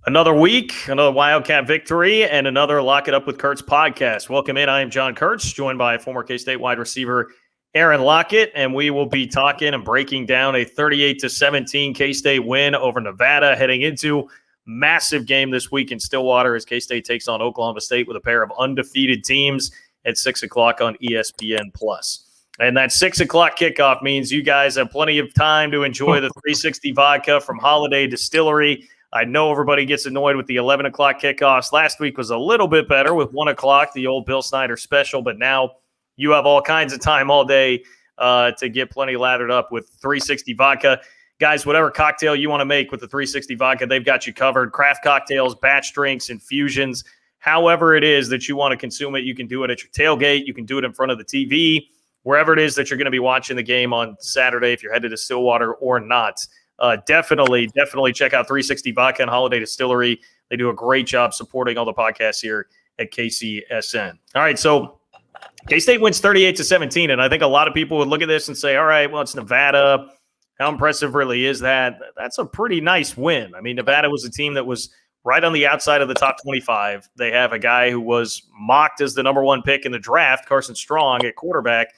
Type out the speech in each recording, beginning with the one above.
Another week, another Wildcat victory, and another Lock It Up with Kurtz podcast. Welcome in. I am John Kurtz, joined by former K-State wide receiver Aaron Lockett, and we will be talking and breaking down a 38-17 K-State win over Nevada, heading into massive game this week in Stillwater as K-State takes on Oklahoma State with a pair of undefeated teams at 6 o'clock on ESPN+. And that 6 o'clock kickoff means you guys have plenty of time to enjoy the 360 vodka from Holiday Distillery. I know everybody gets annoyed with the 11 o'clock kickoffs. Last week was a little bit better with 1 o'clock, the old Bill Snyder special, but now you have all kinds of time all day to get plenty lathered up with 360 vodka. Guys, whatever cocktail you want to make with the 360 vodka, they've got you covered. Craft cocktails, batch drinks, infusions, however it is that you want to consume it. You can do it at your tailgate. You can do it in front of the TV, wherever it is that you're going to be watching the game on Saturday if you're headed to Stillwater or not. Definitely check out 360 Vodka and Holiday Distillery. They do a great job supporting all the podcasts here at KCSN. All right, so K-State wins 38-17, and I think a lot of people would look at this and say, all right, well, it's Nevada. How impressive really is that? That's a pretty nice win. I mean, Nevada was a team that was right on the outside of the top 25. They have a guy who was mocked as the number one pick in the draft, Carson Strong, at quarterback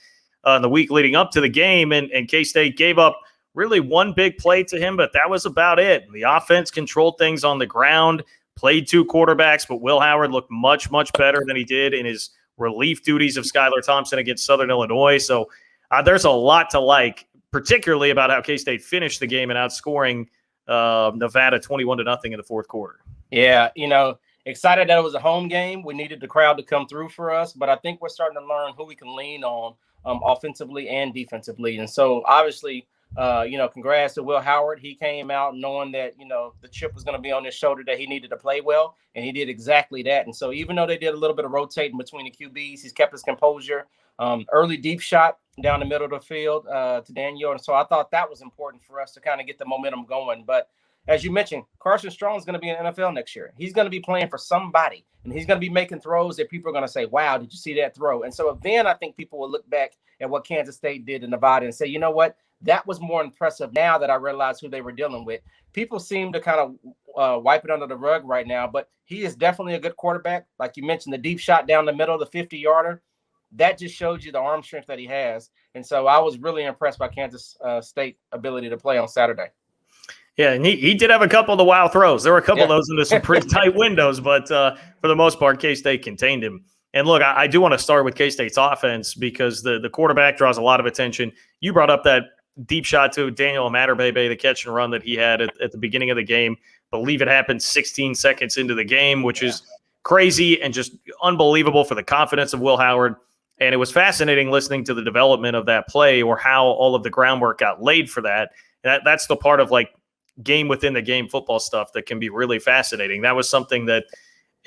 in the week leading up to the game, and K-State gave up really one big play to him, but that was about it. The offense controlled things on the ground, played two quarterbacks, but Will Howard looked much, much better than he did in his relief duties of Skylar Thompson against Southern Illinois. So there's a lot to like, particularly about how K-State finished the game and outscoring Nevada 21-0 in the fourth quarter. Yeah, excited that it was a home game. We needed the crowd to come through for us, but I think we're starting to learn who we can lean on offensively and defensively. And so obviously, congrats to Will Howard. He came out knowing that, the chip was going to be on his shoulder, that he needed to play well, and he did exactly that. And so even though they did a little bit of rotating between the QBs, he's kept his composure. Early deep shot down the middle of the field to Daniel. And so I thought that was important for us to kind of get the momentum going. But as you mentioned, Carson Strong is going to be in the NFL next year. He's going to be playing for somebody, and he's going to be making throws that people are going to say, wow, did you see that throw? And so then I think people will look back at what Kansas State did in Nevada and say, you know what? That was more impressive now that I realized who they were dealing with. People seem to kind of wipe it under the rug right now, but he is definitely a good quarterback. Like you mentioned, the deep shot down the middle, the 50-yarder, that just showed you the arm strength that he has. And so I was really impressed by Kansas State ability to play on Saturday. Yeah, and he did have a couple of the wild throws. There were a couple of those into some pretty tight windows, but for the most part, K-State contained him. And look, I do want to start with K-State's offense because the quarterback draws a lot of attention. You brought up that deep shot to Daniel Amaterbebe, the catch and run that he had at the beginning of the game. I believe it happened 16 seconds into the game, which is crazy and just unbelievable for the confidence of Will Howard. And it was fascinating listening to the development of that play or how all of the groundwork got laid for that. That's the part of like game within the game football stuff that can be really fascinating. That was something that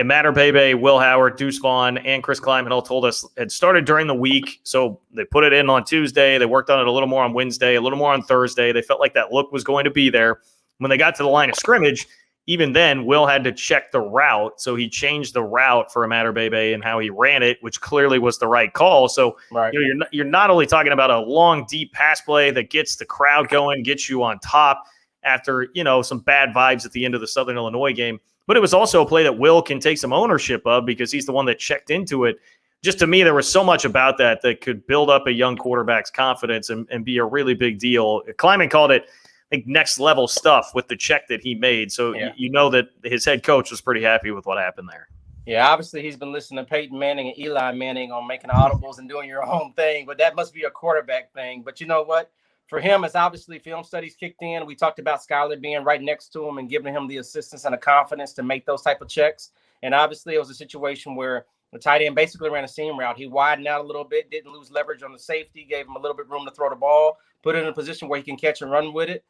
Amaterbebe, Will Howard, Deuce Vaughn, and Chris Kleiman all told us had started during the week. So they put it in on Tuesday. They worked on it a little more on Wednesday, a little more on Thursday. They felt like that look was going to be there. When they got to the line of scrimmage, even then, Will had to check the route. So he changed the route for Amaterbebe and how he ran it, which clearly was the right call. So you're not only talking about a long, deep pass play that gets the crowd going, gets you on top after, some bad vibes at the end of the Southern Illinois game, but it was also a play that Will can take some ownership of because he's the one that checked into it. Just to me, there was so much about that could build up a young quarterback's confidence and be a really big deal. Kleiman called it, I think, next level stuff with the check that he made. So you know that his head coach was pretty happy with what happened there. Yeah, obviously he's been listening to Peyton Manning and Eli Manning on making audibles and doing your own thing, but that must be a quarterback thing. But you know what? For him, it's obviously film studies kicked in. We talked about Skylar being right next to him and giving him the assistance and the confidence to make those type of checks. And obviously it was a situation where the tight end basically ran a seam route. He widened out a little bit, didn't lose leverage on the safety, gave him a little bit room to throw the ball, put it in a position where he can catch and run with it.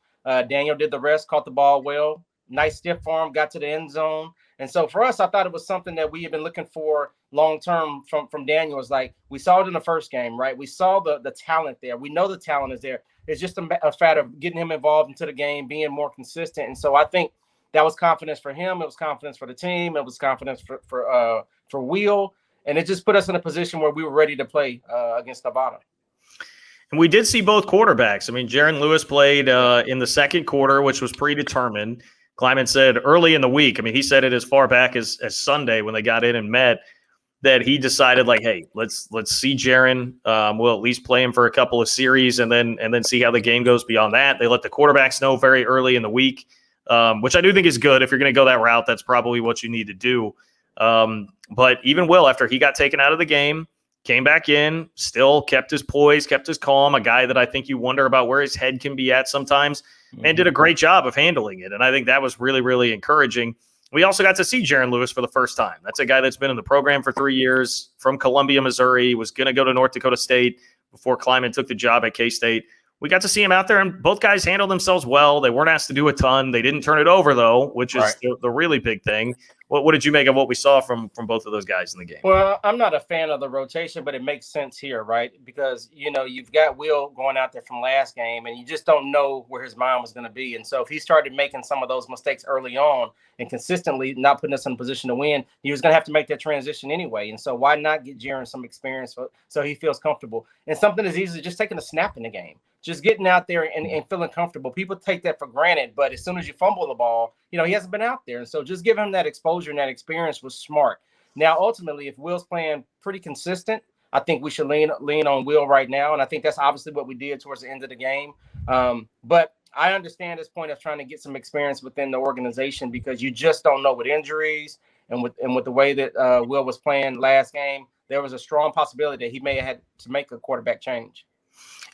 Daniel did the rest, caught the ball well. Nice stiff arm, got to the end zone. And so for us, I thought it was something that we had been looking for long-term from Daniel. Is like, we saw it in the first game, right? We saw the talent there. We know the talent is there. It's just a matter of getting him involved into the game, being more consistent. And so I think that was confidence for him. It was confidence for the team. It was confidence for Will. And it just put us in a position where we were ready to play against Nevada. And we did see both quarterbacks. I mean, Jaron Lewis played in the second quarter, which was predetermined. Kleiman said early in the week, I mean, he said it as far back as Sunday when they got in and met, that he decided like, hey, let's see Jaren. We'll at least play him for a couple of series and then see how the game goes beyond that. They let the quarterbacks know very early in the week, which I do think is good. If you're going to go that route, that's probably what you need to do. But even Will, after he got taken out of the game, came back in, still kept his poise, kept his calm, a guy that I think you wonder about where his head can be at sometimes, and did a great job of handling it. And I think that was really, really encouraging. We also got to see Jaren Lewis for the first time. That's a guy that's been in the program for 3 years, from Columbia, Missouri, was going to go to North Dakota State before Kleiman took the job at K-State. We got to see him out there, and both guys handled themselves well. They weren't asked to do a ton. They didn't turn it over, though, which is the really big thing. What did you make of what we saw from both of those guys in the game? Well, I'm not a fan of the rotation, but it makes sense here, right? Because, you've got Will going out there from last game, and you just don't know where his mind was going to be. And so if he started making some of those mistakes early on and consistently not putting us in a position to win, he was going to have to make that transition anyway. And so why not get Jaren some experience so he feels comfortable? And something as easy as just taking a snap in the game. Just getting out there and feeling comfortable. People take that for granted, but as soon as you fumble the ball, he hasn't been out there. And so just give him that exposure and that experience was smart. Now, ultimately, if Will's playing pretty consistent, I think we should lean on Will right now. And I think that's obviously what we did towards the end of the game. But I understand this point of trying to get some experience within the organization because you just don't know with injuries and with the way that Will was playing last game, there was a strong possibility that he may have had to make a quarterback change.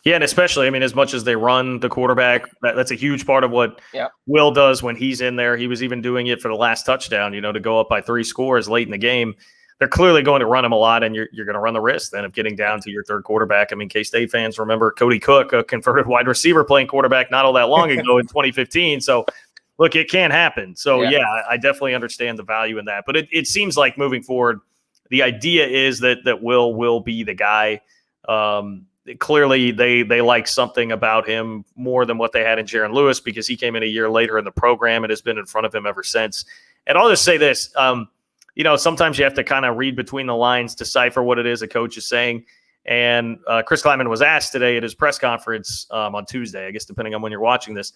Yeah, and especially, I mean, as much as they run the quarterback, that's a huge part of what Will does when he's in there. He was even doing it for the last touchdown, to go up by 3 scores late in the game. They're clearly going to run him a lot, and you're going to run the risk then of getting down to your third quarterback. I mean, K-State fans remember Cody Cook, a converted wide receiver, playing quarterback not all that long ago in 2015. So, look, it can happen. So, yeah, I definitely understand the value in that. But it seems like moving forward, the idea is that Will be the guy. Clearly, they like something about him more than what they had in Jaren Lewis because he came in a year later in the program and has been in front of him ever since. And I'll just say this, sometimes you have to kind of read between the lines, decipher what it is a coach is saying. And Chris Kleiman was asked today at his press conference on Tuesday, I guess depending on when you're watching this,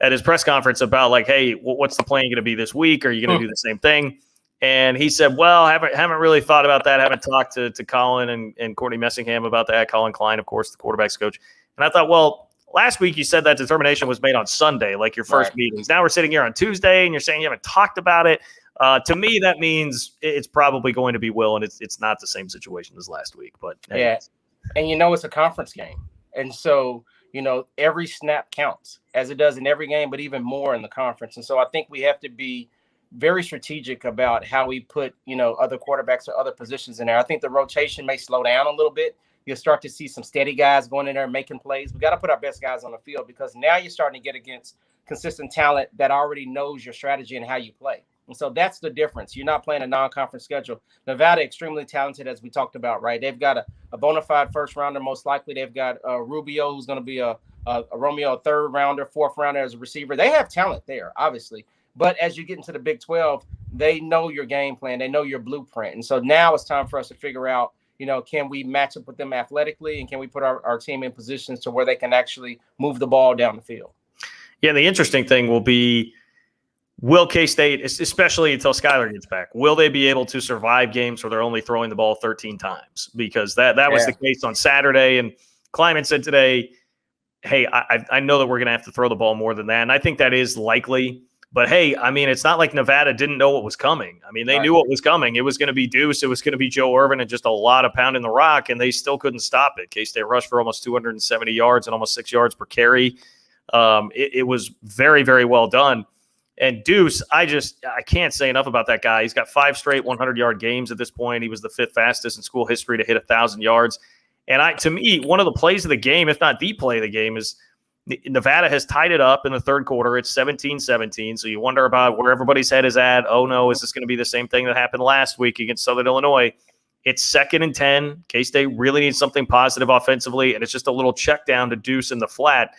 at his press conference about like, hey, what's the plan going to be this week? Are you going to do the same thing? And he said, well, haven't really thought about that. Haven't talked to Colin and Courtney Messingham about that. Colin Klein, of course, the quarterback's coach. And I thought, well, last week you said that determination was made on Sunday, like your first meetings. Now we're sitting here on Tuesday, and you're saying you haven't talked about it. To me, that means it's probably going to be Will, and it's not the same situation as last week. But yeah, and it's a conference game. And so, every snap counts, as it does in every game, but even more in the conference. And so I think we have to be very strategic about how we put, other quarterbacks or other positions in there. I think the rotation may slow down a little bit. You'll start to see some steady guys going in there making plays. We got to put our best guys on the field because now you're starting to get against consistent talent that already knows your strategy and how you play. And so that's the difference. You're not playing a non-conference schedule. Nevada, extremely talented, as we talked about, right? They've got a bona fide first rounder, most likely. They've got Rubio, who's going to be a Romeo, a third rounder, fourth rounder as a receiver. They have talent there, obviously. But as you get into the Big 12, they know your game plan. They know your blueprint. And so now it's time for us to figure out, can we match up with them athletically and can we put our team in positions to where they can actually move the ball down the field? Yeah, and the interesting thing will be, will K-State, especially until Skyler gets back, will they be able to survive games where they're only throwing the ball 13 times? Because that was the case on Saturday. And Kleiman said today, hey, I know that we're going to have to throw the ball more than that. And I think that is likely. But, hey, I mean, it's not like Nevada didn't know what was coming. I mean, they knew what was coming. It was going to be Deuce. It was going to be Joe Irvin and just a lot of pounding the rock, and they still couldn't stop it. K-State rushed for almost 270 yards and almost 6 yards per carry. It was very, very well done. And Deuce, I can't say enough about that guy. He's got 5 straight 100-yard games at this point. He was the 5th fastest in school history to hit 1,000 yards. And to me, one of the plays of the game, if not the play of the game, is Nevada has tied it up in the third quarter. It's 17-17. So you wonder about where everybody's head is at. Oh, no, is this going to be the same thing that happened last week against Southern Illinois? It's 2nd and 10. K-State really needs something positive offensively, and it's just a little check down to Deuce in the flat.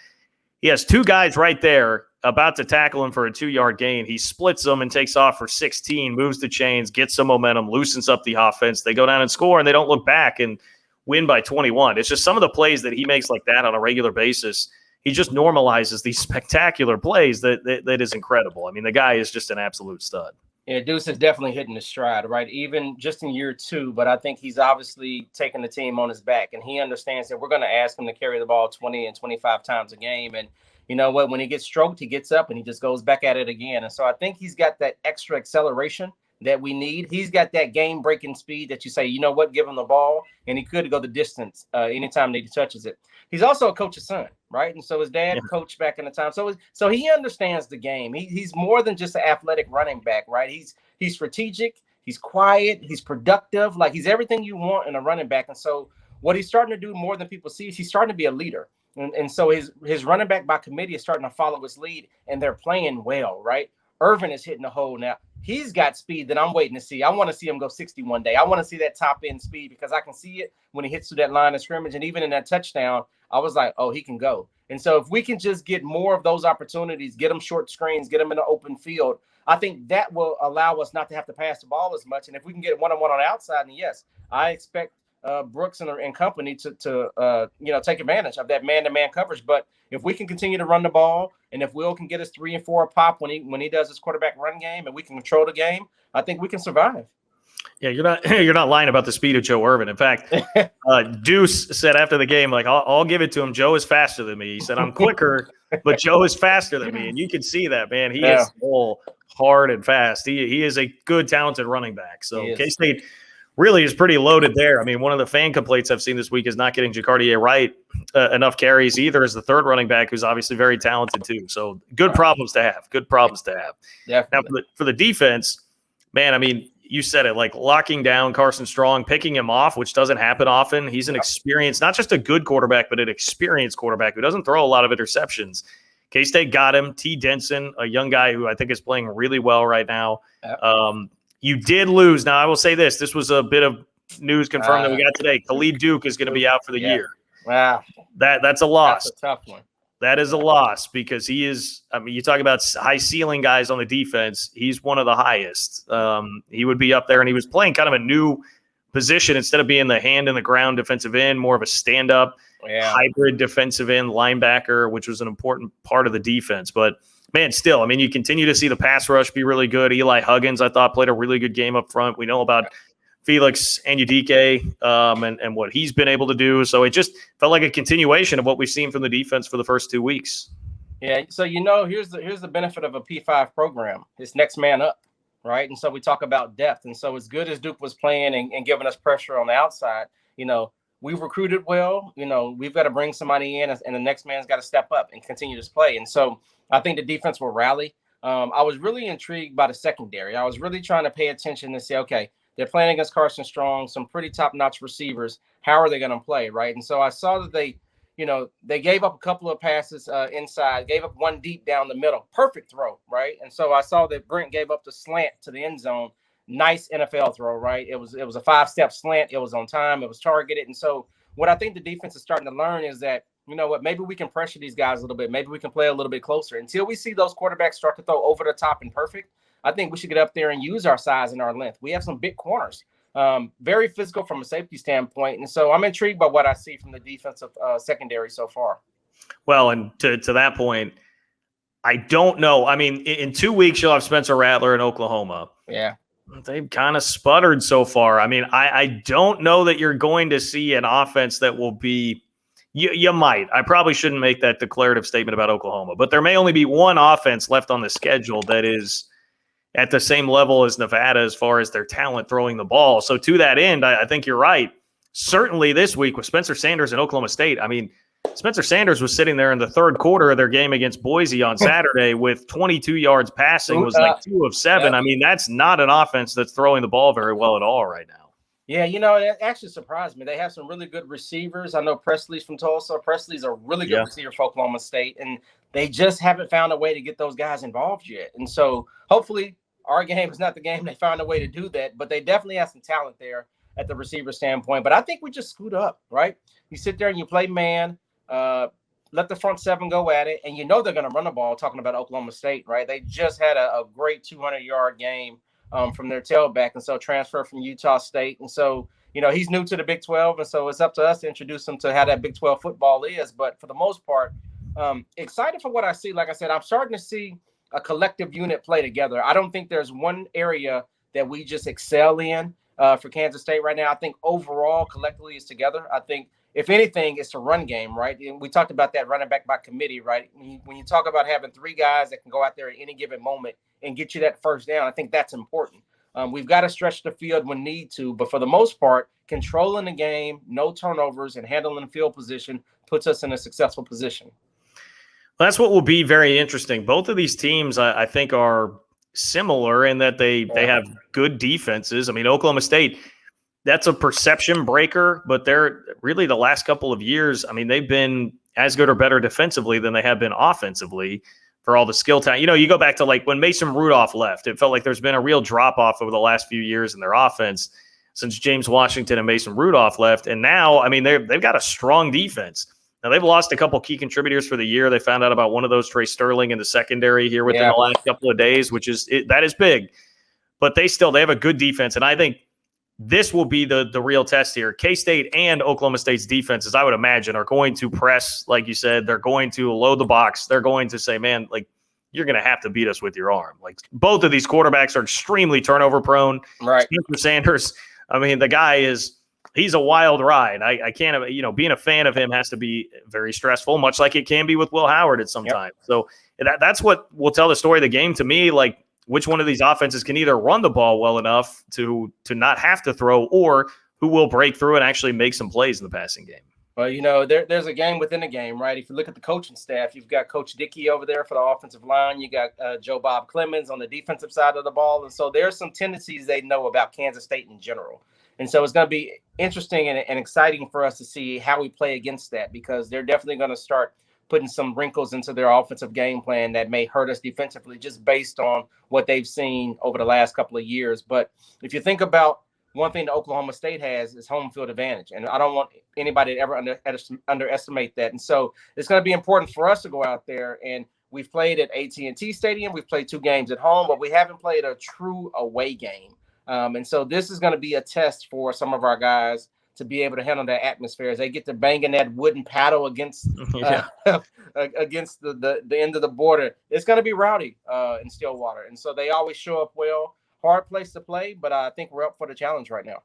He has 2 guys right there about to tackle him for a 2-yard gain. He splits them and takes off for 16, moves the chains, gets some momentum, loosens up the offense. They go down and score, and they don't look back and win by 21. It's just some of the plays that he makes like that on a regular basis. he just normalizes these spectacular plays that is incredible. I mean, the guy is just an absolute stud. Yeah, Deuce is definitely hitting his stride, right? Even just in year 2, but I think he's obviously taking the team on his back, and he understands that we're going to ask him to carry the ball 20 and 25 times a game. And you know what? When he gets stroked, he gets up and he just goes back at it again. And so I think he's got that extra acceleration that we need. He's got that game-breaking speed that you say, you know what, give him the ball, and he could go the distance anytime that he touches it. He's also a coach's son, right? And so his dad coached back in the time. So he understands the game. He's more than just an athletic running back, right? He's strategic, he's quiet, he's productive. Like, he's everything you want in a running back. And so what he's starting to do more than people see is he's starting to be a leader. And so his running back by committee is starting to follow his lead, and they're playing well, right? Irvin is hitting the hole now. He's got speed that I'm waiting to see. I want to see him go 60 one day. I want to see that top end speed because I can see it when he hits through that line of scrimmage. And even in that touchdown, I was like, oh, he can go. And so if we can just get more of those opportunities, get them short screens, get them in the open field, I think that will allow us not to have to pass the ball as much. And if we can get one-on-one on the outside, then yes, I expect Brooks and company to take advantage of that man-to-man coverage. But if we can continue to run the ball, and if Will can get us 3 and 4 a pop when he does his quarterback run game, and we can control the game, I think we can survive. Yeah, you're not lying about the speed of Joe Irvin. In fact, Deuce said after the game, like, I'll give it to him. Joe is faster than me. He said, I'm quicker, but Joe is faster than me. And you can see that, man. He is all hard and fast. He is a good, talented running back. So K-State really is pretty loaded there. I mean, one of the fan complaints I've seen this week is not getting Jacardier Wright enough carries either as the third running back, who's obviously very talented too. So good problems to have. Good problems to have. Definitely. Now for the defense, man, I mean, you said it, like locking down Carson Strong, picking him off, which doesn't happen often. He's an experienced, not just a good quarterback, but an experienced quarterback who doesn't throw a lot of interceptions. K-State got him. T. Denson, a young guy who I think is playing really well right now. You did lose. Now, I will say this. This was a bit of news confirmed that we got today. Khalid Duke is going to be out for the year. Wow. That's a loss. That's a tough one. That is a loss because he is – I mean, you talk about high ceiling guys on the defense. He's one of the highest. He would be up there, and he was playing kind of a new position instead of being the hand-in-the-ground defensive end, more of a stand-up hybrid defensive end linebacker, which was an important part of the defense. But, man, still, I mean, you continue to see the pass rush be really good. Eli Huggins, I thought, played a really good game up front. We know about Felix Anudike and what he's been able to do. So it just felt like a continuation of what we've seen from the defense for the first 2 weeks. Yeah, so here's the benefit of a P5 program. It's next man up, right? And so we talk about depth. And so as good as Duke was playing and giving us pressure on the outside, we've recruited well. We've got to bring somebody in, and the next man's got to step up and continue to play. And so I think the defense will rally. I was really intrigued by the secondary. I was really trying to pay attention and say, okay, they're playing against Carson Strong, some pretty top-notch receivers. How are they going to play, right? And so I saw that they gave up a couple of passes inside, gave up one deep down the middle. Perfect throw, right? And so I saw that Brent gave up the slant to the end zone. Nice NFL throw, right? It was a 5-step slant. It was on time. It was targeted. And so what I think the defense is starting to learn is that, maybe we can pressure these guys a little bit. Maybe we can play a little bit closer. Until we see those quarterbacks start to throw over the top and perfect, I think we should get up there and use our size and our length. We have some big corners, very physical from a safety standpoint. And so I'm intrigued by what I see from the defensive secondary so far. Well, and to that point, I don't know. I mean, in 2 weeks, you'll have Spencer Rattler in Oklahoma. Yeah. They've kind of sputtered so far. I mean, I don't know that you're going to see an offense that will be you might. I probably shouldn't make that declarative statement about Oklahoma, but there may only be one offense left on the schedule that is at the same level as Nevada as far as their talent throwing the ball. So to that end, I think you're right. Certainly this week with Spencer Sanders and Oklahoma State, I mean, Spencer Sanders was sitting there in the third quarter of their game against Boise on Saturday with 22 yards passing, was like 2 of 7. I mean, that's not an offense that's throwing the ball very well at all right now. Yeah, it actually surprised me. They have some really good receivers. I know Presley's from Tulsa. Presley's a really good receiver for Oklahoma State, and they just haven't found a way to get those guys involved yet. And so hopefully our game is not the game they found a way to do that, but they definitely have some talent there at the receiver standpoint. But I think we just screwed up, right? You sit there and you play man, let the front seven go at it, and they're going to run the ball, talking about Oklahoma State, right? They just had a great 200-yard game from their tailback, and so transfer from Utah State. And so, he's new to the Big 12, and so it's up to us to introduce him to how that Big 12 football is. But for the most part, Excited for what I see. Like I said, I'm starting to see a collective unit play together. I don't think there's one area that we just excel in for Kansas State right now. I think overall, collectively, is together. I think, if anything, it's a run game, right? And we talked about that running back by committee, right? When you talk about having three guys that can go out there at any given moment and get you that first down, I think that's important. We've got to stretch the field when need to, but for the most part, controlling the game, no turnovers, and handling the field position puts us in a successful position. That's what will be very interesting. Both of these teams, I think, are similar in that they have good defenses. I mean, Oklahoma State, that's a perception breaker, but they're really the last couple of years, I mean, they've been as good or better defensively than they have been offensively for all the skill talent. You go back to like when Mason Rudolph left, it felt like there's been a real drop-off over the last few years in their offense since James Washington and Mason Rudolph left. And now, I mean, they've got a strong defense. Now, they've lost a couple key contributors for the year. They found out about one of those, Trey Sterling, in the secondary here within the last couple of days, which is that is big. But they have a good defense. And I think this will be the real test here. K-State and Oklahoma State's defenses, I would imagine, are going to press, like you said. They're going to load the box. They're going to say, man, like, you're going to have to beat us with your arm. Like, both of these quarterbacks are extremely turnover prone. Right. Spencer Sanders, I mean, the guy he's a wild ride. I can't, being a fan of him has to be very stressful, much like it can be with Will Howard at some time. So that's what will tell the story of the game to me. Like, which one of these offenses can either run the ball well enough to not have to throw, or who will break through and actually make some plays in the passing game. Well, there's a game within a game, right? If you look at the coaching staff, you've got Coach Dickey over there for the offensive line. You got Joe Bob Clemens on the defensive side of the ball. And so there's some tendencies they know about Kansas State in general. And so it's going to be interesting and exciting for us to see how we play against that, because they're definitely going to start putting some wrinkles into their offensive game plan that may hurt us defensively just based on what they've seen over the last couple of years. But if you think about one thing that Oklahoma State has is home field advantage. And I don't want anybody to ever underestimate that. And so it's going to be important for us to go out there. And we've played at AT&T Stadium. We've played 2 games at home, but we haven't played a true away game. And so this is going to be a test for some of our guys to be able to handle that atmosphere as they get to banging that wooden paddle against against the end of the border. It's going to be rowdy in Stillwater. And so they always show up well. Hard place to play, but I think we're up for the challenge right now.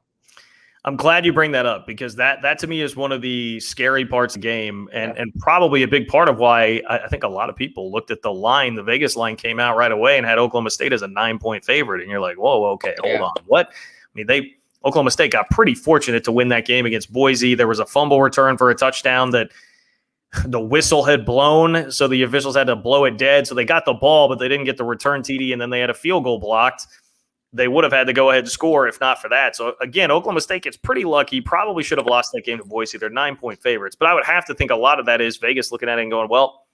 I'm glad you bring that up, because that to me is one of the scary parts of the game, and probably a big part of why I think a lot of people looked at the line. The Vegas line came out right away and had Oklahoma State as a 9-point favorite. And you're like, whoa, okay, hold on. What? I mean, Oklahoma State got pretty fortunate to win that game against Boise. There was a fumble return for a touchdown that the whistle had blown, so the officials had to blow it dead. So they got the ball, but they didn't get the return TD, and then they had a field goal blocked. They would have had to go ahead and score if not for that. So, again, Oklahoma State gets pretty lucky. Probably should have lost that game to Boise. They're 9-point favorites. But I would have to think a lot of that is Vegas looking at it and going, well,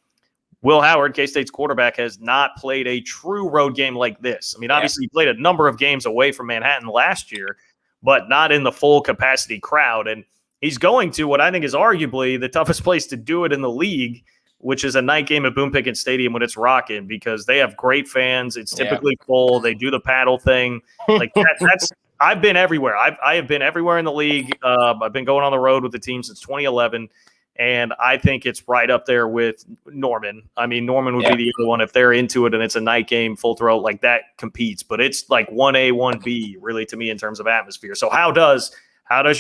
Will Howard, K-State's quarterback, has not played a true road game like this. I mean, obviously, he played a number of games away from Manhattan last year, but not in the full capacity crowd. And he's going to what I think is arguably the toughest place to do it in the league, which is a night game at Boone Pickens Stadium when it's rocking, because they have great fans. It's typically full. They do the paddle thing. Like that's I've been everywhere. I have been everywhere in the league. I've been going on the road with the team since 2011, and I think it's right up there with Norman. I mean, Norman would be the other one if they're into it and it's a night game, full throat, like that competes. But it's like 1A, 1B really to me in terms of atmosphere. So how does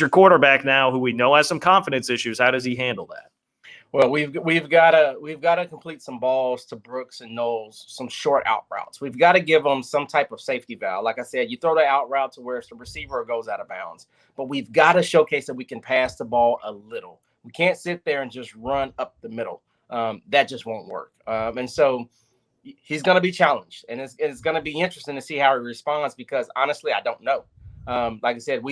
your quarterback now, who we know has some confidence issues, how does he handle that? Well, we've got to complete some balls to Brooks and Knowles, some short out routes. We've got to give them some type of safety valve. Like I said, you throw the out route to where the receiver goes out of bounds, but we've got to showcase that we can pass the ball a little. We can't sit there and just run up the middle. That just won't work. And so he's going to be challenged, and it's going to be interesting to see how he responds, because honestly, I don't know. Like I said,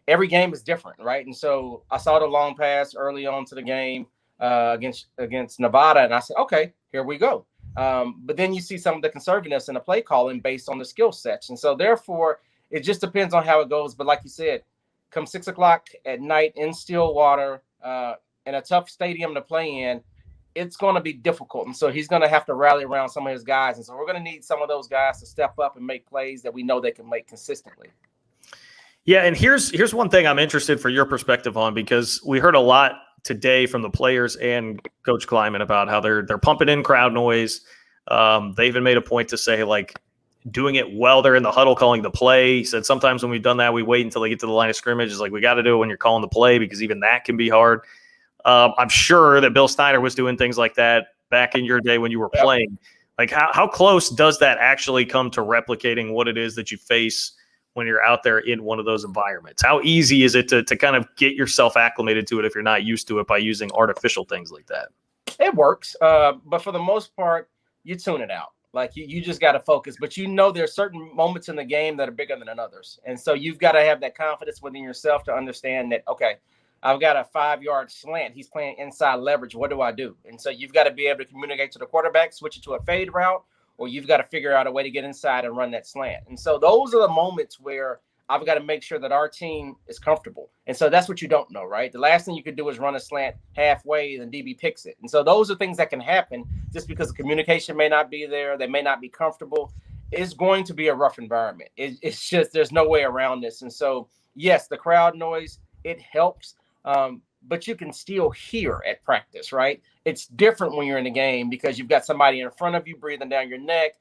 every game is different, right? And so I saw the long pass early on to the game against Nevada, and I said, okay, here we go. But then you see some of the conservativeness in the play calling based on the skill sets, and so therefore it just depends on how it goes. But like you said, come 6 o'clock at night in Stillwater, in a tough stadium to play in, it's going to be difficult, and so he's going to have to rally around some of his guys, and so we're going to need some of those guys to step up and make plays that we know they can make consistently. Yeah, and here's one thing I'm interested for your perspective on, because we heard a lot today from the players and Coach Kleiman about how they're pumping in crowd noise. They even made a point to say, like, doing it while they're in the huddle calling the play. He said sometimes when we've done that, we wait until they get to the line of scrimmage. It's like, we got to do it when you're calling the play, because even that can be hard. I'm sure that Bill Snyder was doing things like that back in your day when you were playing. Like, how close does that actually come to replicating what it is that you face when you're out there in one of those environments? How easy is it to kind of get yourself acclimated to it if you're not used to it by using artificial things like that? It works. But for the most part, you tune it out. Like, you just got to focus, but there's certain moments in the game that are bigger than others. And so you've got to have that confidence within yourself to understand that, okay, I've got a 5-yard slant. He's playing inside leverage. What do I do? And so you've got to be able to communicate to the quarterback, switch it to a fade route, or you've got to figure out a way to get inside and run that slant. And so those are the moments where I've got to make sure that our team is comfortable. And so that's what you don't know, right? The last thing you could do is run a slant halfway and DB picks it. And so those are things that can happen just because the communication may not be there. They may not be comfortable. It's going to be a rough environment. It's just, there's no way around this. And so, yes, the crowd noise, it helps. But you can still hear at practice, right? It's different when you're in the game because you've got somebody in front of you breathing down your neck.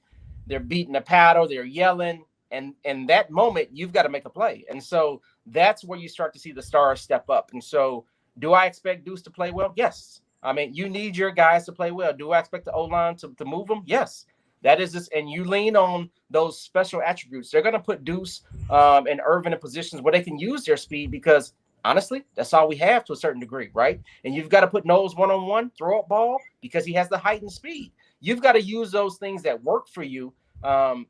They're beating the paddle. They're yelling. And in that moment, you've got to make a play. And so that's where you start to see the stars step up. And so do I expect Deuce to play well? Yes. I mean, you need your guys to play well. Do I expect the O-line to move them? Yes. That is this, and you lean on those special attributes. They're going to put Deuce and Irvin in positions where they can use their speed because, honestly, that's all we have to a certain degree, right? And you've got to put Knowles one-on-one, throw up ball because he has the height and speed. You've got to use those things that work for you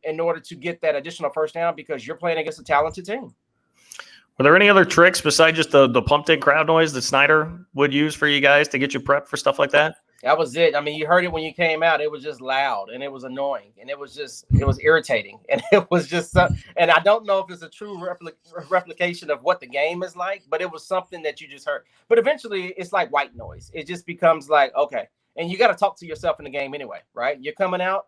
in order to get that additional first down because you're playing against a talented team. Were there any other tricks besides just the pumped-in crowd noise that Snyder would use for you guys to get you prepped for stuff like that? That was it. I mean, you heard it when you came out. It was just loud, and it was annoying, and it was irritating, and it was just and I don't know if it's a true replication of what the game is like, but it was something that you just heard. But eventually, it's like white noise. It just becomes like, okay, and you got to talk to yourself in the game anyway, right? You're coming out.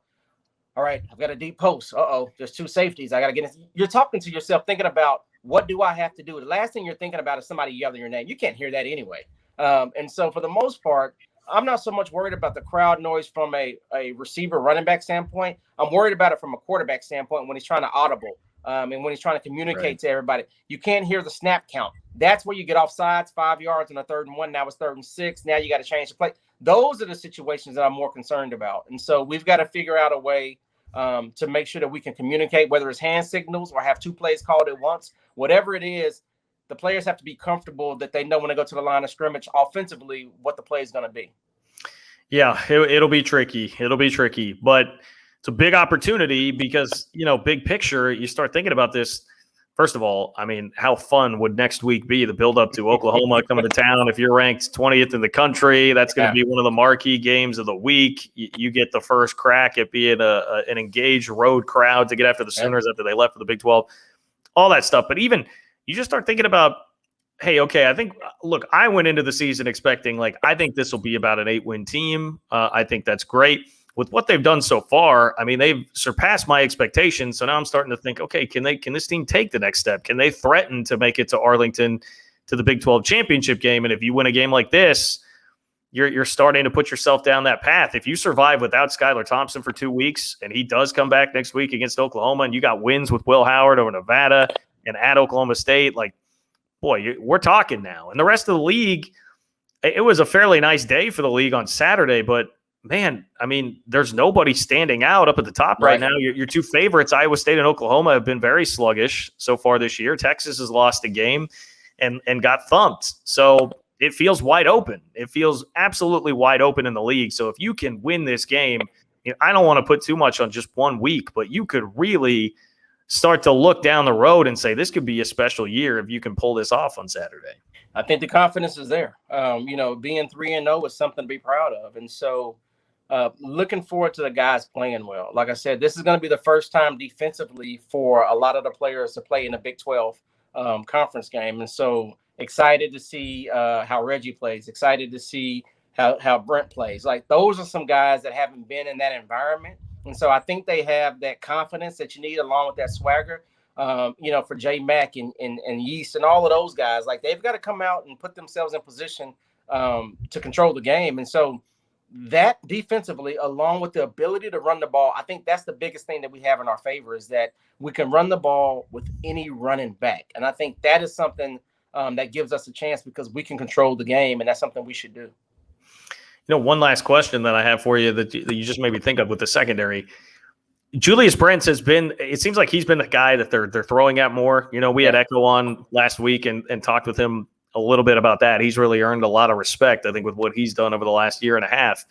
All right, I've got a deep post. There's 2 safeties. I got to get in. You're talking to yourself, thinking about what do I have to do? The last thing you're thinking about is somebody yelling your name. You can't hear that anyway. And so for the most part, I'm not so much worried about the crowd noise from a receiver running back standpoint. I'm worried about it from a quarterback standpoint when he's trying to audible and when he's trying to communicate to everybody. You can't hear the snap count. That's where you get off sides, 5 yards on a 3rd and 1. Now it's 3rd and 6. Now you got to change the play. Those are the situations that I'm more concerned about. And so we've got to figure out a way to make sure that we can communicate, whether it's hand signals or have 2 plays called at once, whatever it is. The players have to be comfortable that they know when they go to the line of scrimmage offensively what the play is going to be. Yeah, it'll be tricky. It'll be tricky, but it's a big opportunity because, big picture, you start thinking about this. First of all, I mean, how fun would next week be, the build up to Oklahoma coming to town? If you're ranked 20th in the country, that's going to be one of the marquee games of the week. You get the first crack at being an engaged road crowd to get after the Sooners after they left for the Big 12, all that stuff. But even you just start thinking about, hey, okay, I went into the season expecting, I think this will be about an 8-win team. I think that's great. With what they've done so far, I mean, they've surpassed my expectations. So now I'm starting to think, okay, can this team take the next step? Can they threaten to make it to Arlington to the Big 12 championship game? And if you win a game like this, you're starting to put yourself down that path. If you survive without Skylar Thompson for 2 weeks and he does come back next week against Oklahoma and you got wins with Will Howard over Nevada and at Oklahoma State, boy, we're talking now. And the rest of the league, it was a fairly nice day for the league on Saturday, but man, I mean, there's nobody standing out up at the top right now. Your 2 favorites, Iowa State and Oklahoma, have been very sluggish so far this year. Texas has lost a game and got thumped. So it feels wide open. It feels absolutely wide open in the league. So if you can win this game, I don't want to put too much on just 1 week, but you could really start to look down the road and say this could be a special year if you can pull this off on Saturday. I think the confidence is there. Being 3-0 is something to be proud of. And so looking forward to the guys playing well. Like I said, this is going to be the first time defensively for a lot of the players to play in the Big 12 conference game. And so excited to see how Reggie plays, excited to see how Brent plays. Those are some guys that haven't been in that environment. And so I think they have that confidence that you need along with that swagger, for J Mack and Yeast and all of those guys. They've got to come out and put themselves in position to control the game. And so that defensively, along with the ability to run the ball, I think that's the biggest thing that we have in our favor is that we can run the ball with any running back. And I think that is something that gives us a chance because we can control the game, and that's something we should do. One last question that I have for you that you just made me think of with the secondary. Julius Prince it seems like he's been the guy that they're throwing at more. We had Echo on last week and talked with him a little bit about that. He's really earned a lot of respect, I think, with what he's done over the last year and a half.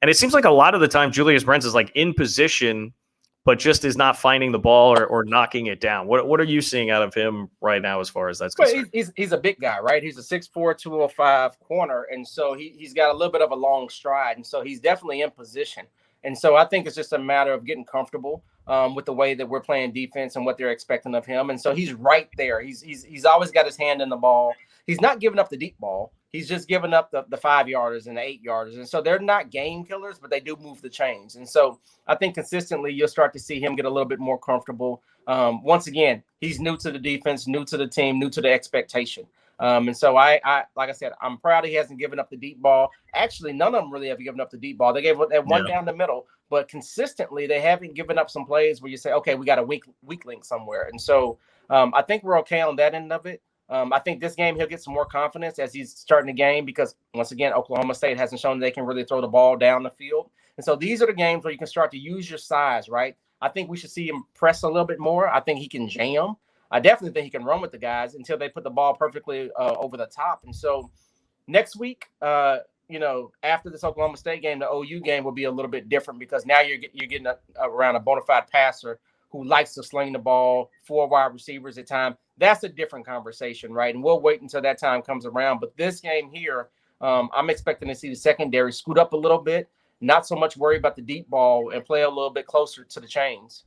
And it seems like a lot of the time Julius Prince is like in position, but just is not finding the ball or knocking it down. What are you seeing out of him right now as far as that's concerned? He's a big guy, right? He's a 6'4", 205 corner. And so he's got a little bit of a long stride. And so he's definitely in position. And so I think it's just a matter of getting comfortable with the way that we're playing defense and what they're expecting of him. And so he's right there. He's always got his hand in the ball. He's not giving up the deep ball. He's just giving up the 5-yarders and the 8-yarders. And so they're not game killers, but they do move the chains. And so I think consistently you'll start to see him get a little bit more comfortable. Once again, he's new to the defense, new to the team, new to the expectation. And so I like I said, I'm proud he hasn't given up the deep ball. Actually, none of them really have given up the deep ball. They gave that one down the middle, but consistently they haven't given up some plays where you say, okay, we got a weak link somewhere. And so I think we're okay on that end of it. I think this game he'll get some more confidence as he's starting the game because, once again, Oklahoma State hasn't shown they can really throw the ball down the field. And so these are the games where you can start to use your size, right? I think we should see him press a little bit more. I think he can jam. I definitely think he can run with the guys until they put the ball perfectly over the top. And so next week, after this Oklahoma State game, the OU game will be a little bit different because now you're getting around a bona fide passer who likes to sling the ball, 4 wide receivers at time. That's a different conversation, right? And we'll wait until that time comes around. But this game here, I'm expecting to see the secondary scoot up a little bit, not so much worry about the deep ball and play a little bit closer to the chains.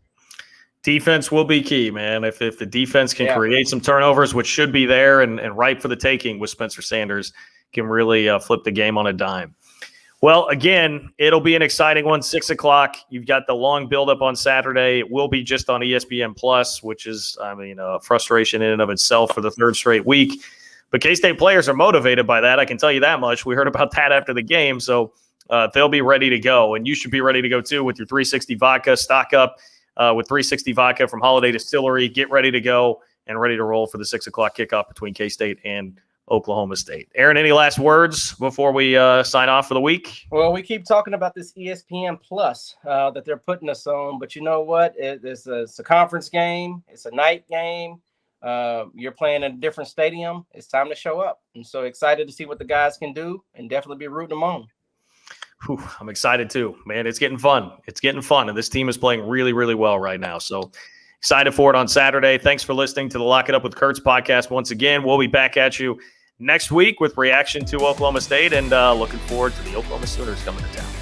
Defense will be key, man. If the defense can create some turnovers, which should be there and ripe for the taking with Spencer Sanders, can really flip the game on a dime. Well, again, it'll be an exciting one, 6 o'clock. You've got the long buildup on Saturday. It will be just on ESPN Plus, which is, a frustration in and of itself for the third straight week. But K-State players are motivated by that. I can tell you that much. We heard about that after the game. So they'll be ready to go. And you should be ready to go, too, with your 360 vodka. Stock up with 360 vodka from Holiday Distillery. Get ready to go and ready to roll for the 6 o'clock kickoff between K-State and Oklahoma State. Aaron, any last words before we sign off for the week? Well, we keep talking about this ESPN Plus that they're putting us on, but you know what? It's a conference game. It's a night game. You're playing in a different stadium. It's time to show up. I'm so excited to see what the guys can do and definitely be rooting them on. Whew, I'm excited too, man. It's getting fun. And this team is playing really, really well right now. So excited for it on Saturday. Thanks for listening to the Lock It Up with Kurtz podcast once again. We'll be back at you next week with reaction to Oklahoma State and looking forward to the Oklahoma Sooners coming to town.